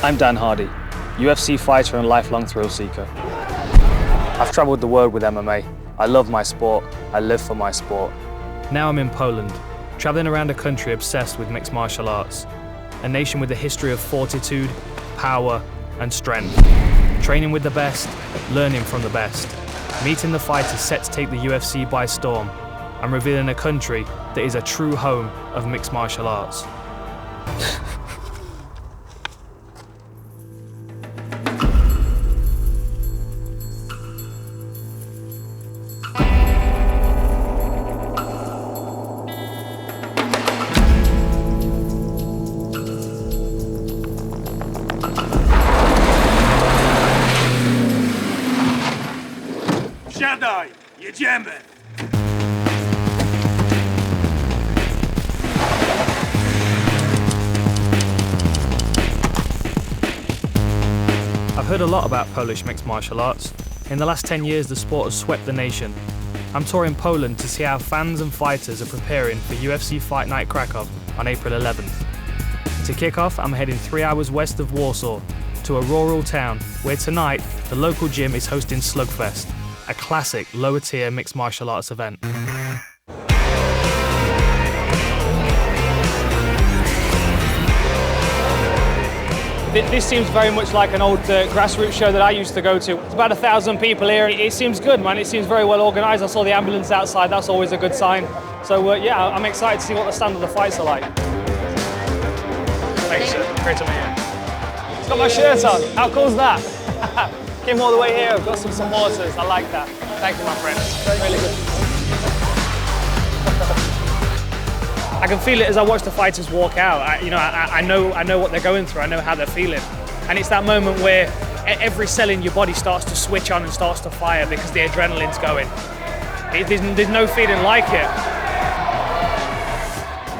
I'm Dan Hardy, UFC fighter and lifelong thrill seeker. I've travelled the world with MMA. I love my sport, I live for my sport. Now I'm in Poland, travelling around a country obsessed with mixed martial arts. A nation with a history of fortitude, power and strength. Training with the best, learning from the best. Meeting the fighters set to take the UFC by storm. And revealing a country that is a true home of mixed martial arts. Wsiadaj, jedziemy! I've heard a lot about Polish mixed martial arts. In the last 10 years, the sport has swept the nation. I'm touring Poland to see how fans and fighters are preparing for UFC Fight Night Krakow on April 11th. To kick off, I'm heading 3 hours west of Warsaw to a rural town where tonight the local gym is hosting Slugfest, a classic lower tier mixed martial arts event. This seems very much like an old grassroots show that I used to go to. It's about 1,000 people here. It seems good, man. It seems very well organised. I saw the ambulance outside. That's always a good sign. So yeah, I'm excited to see what the stand of the fights are like. Thanks, sir. Great to meet you. It's got my shirt on. How cool is that? Came all the way here. I've got some supporters. I like that. Thank you, my friend. Really good. I can feel it as I watch the fighters walk out. I know what they're going through. I know how they're feeling, and it's that moment where every cell in your body starts to switch on and starts to fire because the adrenaline's going. There's no feeling like it.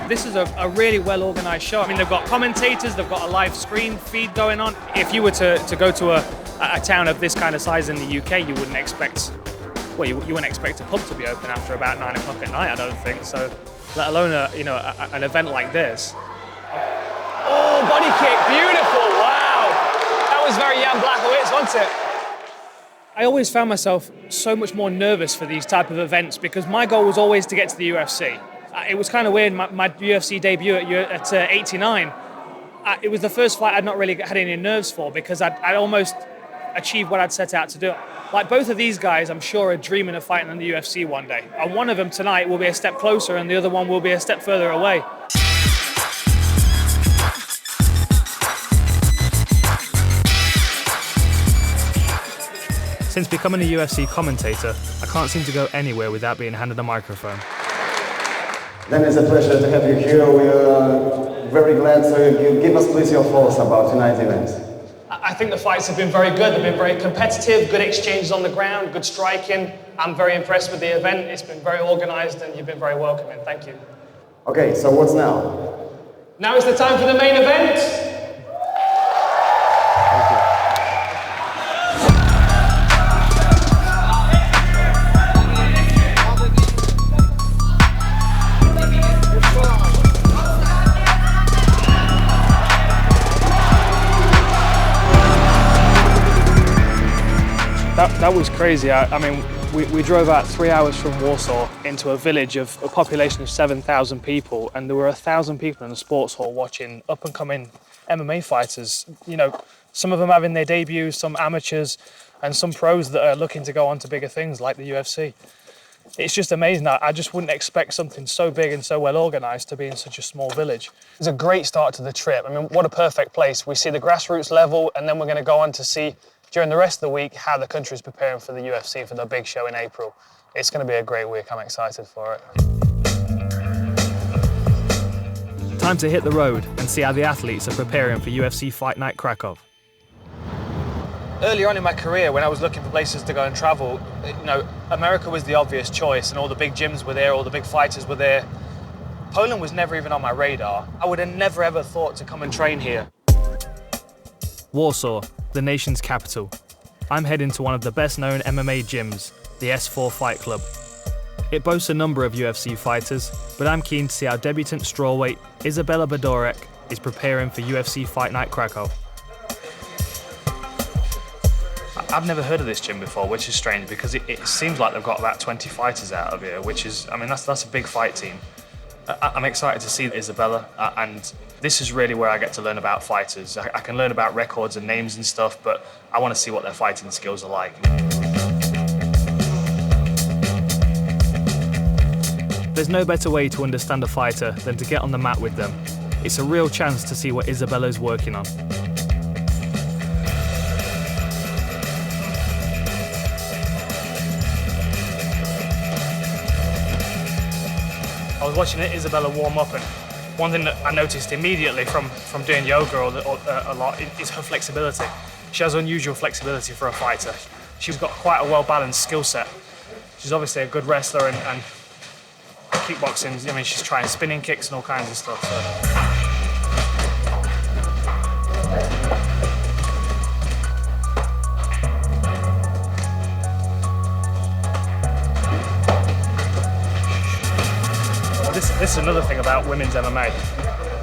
This is a really well organised show. I mean, they've got commentators, they've got a live screen feed going on. If you were to go to a town of this kind of size in the UK, you wouldn't expect, well, you wouldn't expect a pub to be open after about 9 o'clock at night, I don't think. So, let alone an event like this. Oh, body kick, beautiful, wow. That was very Jan Blachowicz, wasn't it? I always found myself so much more nervous for these type of events because my goal was always to get to the UFC. It was kind of weird, my UFC debut at 89, it was the first fight I'd not really had any nerves for because I'd almost achieved what I'd set out to do. Like both of these guys, I'm sure, are dreaming of fighting in the UFC one day. And one of them tonight will be a step closer and the other one will be a step further away. Since becoming a UFC commentator, I can't seem to go anywhere without being handed a microphone. Then it's a pleasure to have you here. We are very glad. So give us please your thoughts about tonight's event. I think the fights have been very good. They've been very competitive, good exchanges on the ground, good striking. I'm very impressed with the event. It's been very organised and you've been very welcoming. Thank you. Okay, so what's now? Now is the time for the main event. That was crazy. I mean, we drove out 3 hours from Warsaw into a village of a population of 7,000 people, and there were 1,000 people in the sports hall watching up-and-coming MMA fighters. You know, some of them having their debuts, some amateurs, and some pros that are looking to go on to bigger things like the UFC. It's just amazing. I just wouldn't expect something so big and so well organised to be in such a small village. It's a great start to the trip. I mean, what a perfect place. We see the grassroots level, and then we're going to go on to see during the rest of the week how the country's preparing for the UFC for the big show in April. It's going to be a great week. I'm excited for it. Time to hit the road and see how the athletes are preparing for UFC Fight Night Krakow. Earlier on in my career, when I was looking for places to go and travel, America was the obvious choice and all the big gyms were there, all the big fighters were there. Poland was never even on my radar. I would have never ever thought to come and train here. Warsaw, the nation's capital. I'm heading to one of the best-known MMA gyms, the S4 Fight Club. It boasts a number of UFC fighters, but I'm keen to see how debutant strawweight Izabelą Badurek is preparing for UFC Fight Night Krakow. I've never heard of this gym before, which is strange because it seems like they've got about 20 fighters out of here, which is, I mean, that's a big fight team. I'm excited to see Izabela, and this is really where I get to learn about fighters. I can learn about records and names and stuff, but I want to see what their fighting skills are like. There's no better way to understand a fighter than to get on the mat with them. It's a real chance to see what Izabela's working on. I was watching Izabela warm up, and one thing that I noticed immediately from doing yoga a lot is her flexibility. She has unusual flexibility for a fighter. She's got quite a well-balanced skill set. She's obviously a good wrestler and kickboxing. I mean, she's trying spinning kicks and all kinds of stuff. So. This is another thing about women's MMA,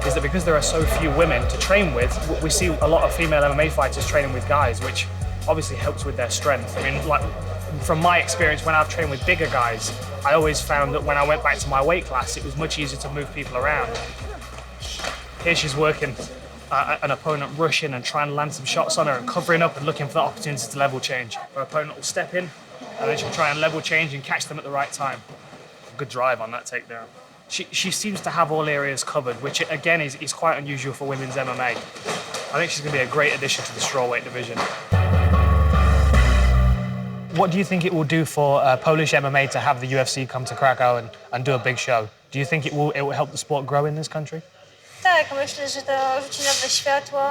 is that because there are so few women to train with, we see a lot of female MMA fighters training with guys, which obviously helps with their strength. I mean, like, from my experience, when I've trained with bigger guys, I always found that when I went back to my weight class, it was much easier to move people around. Here she's working an opponent rushing and trying to land some shots on her and covering up and looking for the opportunity to level change. Her opponent will step in, and then she'll try and level change and catch them at the right time. Good drive on that takedown. She seems to have all areas covered, which again is quite unusual for women's MMA. I think she's going to be a great addition to the strawweight division. What do you think it will do for Polish MMA to have the UFC come to Krakow and do a big show? Do you think it will help the sport grow in this country? Tak, myślę, że to rzuci nowe światło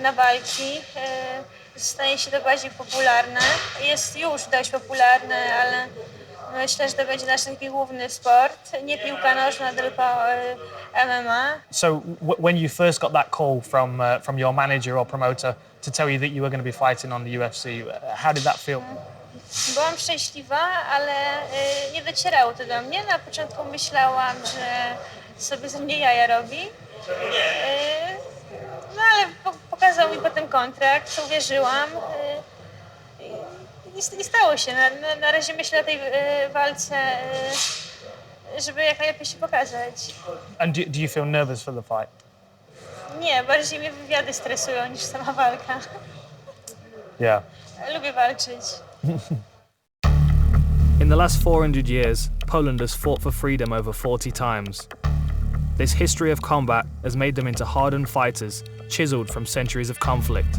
na walki. Stanie się to bardziej popularne. Jest już dość popularne, ale myślę, że to będzie nasz taki główny sport. Nie piłka nożna, tylko MMA. So when you first got that call from your manager or promoter to tell you that you were going to be fighting on the UFC, how did that feel? Byłam szczęśliwa, ale nie docierało to do mnie. Na początku myślałam, że sobie ze mnie jaja robi. No ale pokazał mi potem kontrakt, uwierzyłam. I stało się. Na razie myślę o tej walce, żeby jak najlepiej się pokazać. And do you feel nervous for the fight? Nie, bardziej mnie wywiady stresują niż sama walka. Yeah. Lubię walczyć. In the last 400 years, Poland has fought for freedom over 40 times. This history of combat has made them into hardened fighters, chiseled from centuries of conflict.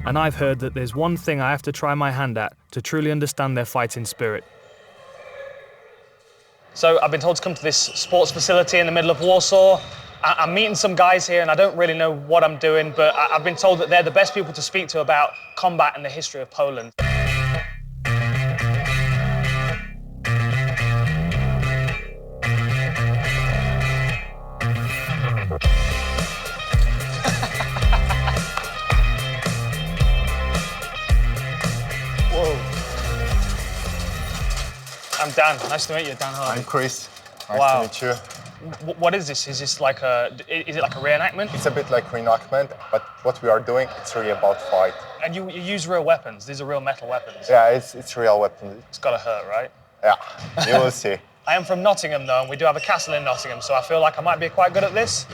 And I've heard that there's one thing I have to try my hand at to truly understand their fighting spirit. So I've been told to come to this sports facility in the middle of Warsaw. I'm meeting some guys here and I don't really know what I'm doing, but I've been told that they're the best people to speak to about combat and the history of Poland. Whoa. I'm Dan. Nice to meet you, Dan. I'm Chris. Nice Wow. to meet you. What is this? Is this like is it like a reenactment? It's a bit like reenactment, but what we are doing, it's really about fight. And you use real weapons. These are real metal weapons. Yeah, it's real weapon. It's gotta hurt, right? Yeah, you will see. I am from Nottingham though, and we do have a castle in Nottingham, so I feel like I might be quite good at this.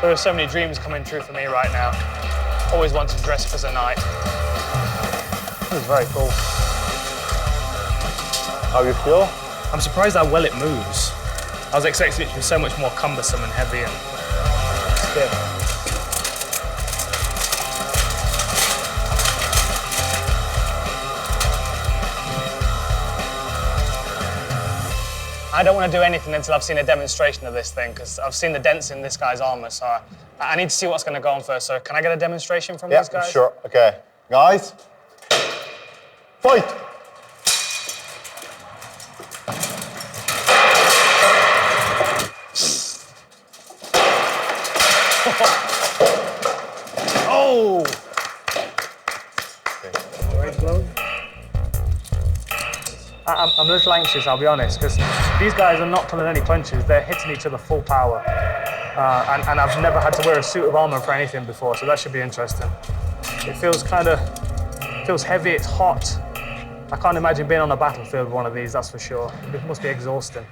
There are so many dreams coming true for me right now. Always wanted to dress up as a knight. This is very cool. How you feel? I'm surprised how well it moves. I was expecting it to be so much more cumbersome and heavy and stiff. I don't want to do anything until I've seen a demonstration of this thing, because I've seen the dents in this guy's armor, so I need to see what's going to go on first. So can I get a demonstration from these guys? Yeah, sure. Okay. Guys, fight! Oh! I'm a little anxious, I'll be honest, because these guys are not pulling any punches. They're hitting each other full power. and I've never had to wear a suit of armour for anything before, so that should be interesting. It feels heavy, it's hot. I can't imagine being on a battlefield with one of these, that's for sure. It must be exhausting.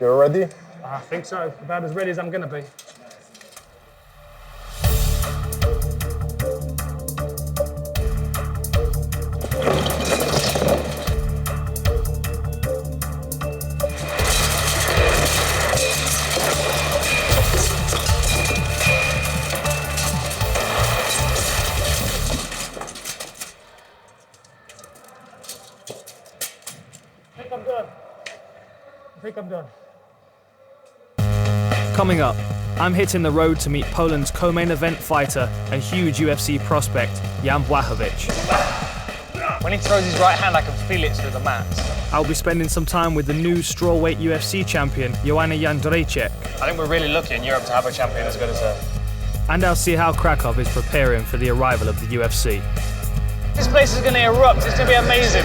You're ready? I think so, about as ready as I'm gonna be. I think I'm done. Coming up, I'm hitting the road to meet Poland's co-main event fighter and huge UFC prospect, Jan Błachowicz. When he throws his right hand, I can feel it through the mat. I'll be spending some time with the new strawweight UFC champion, Joanna Jędrzejczyk. I think we're really lucky in Europe to have a champion as good as her. And I'll see how Krakow is preparing for the arrival of the UFC. This place is going to erupt. It's going to be amazing.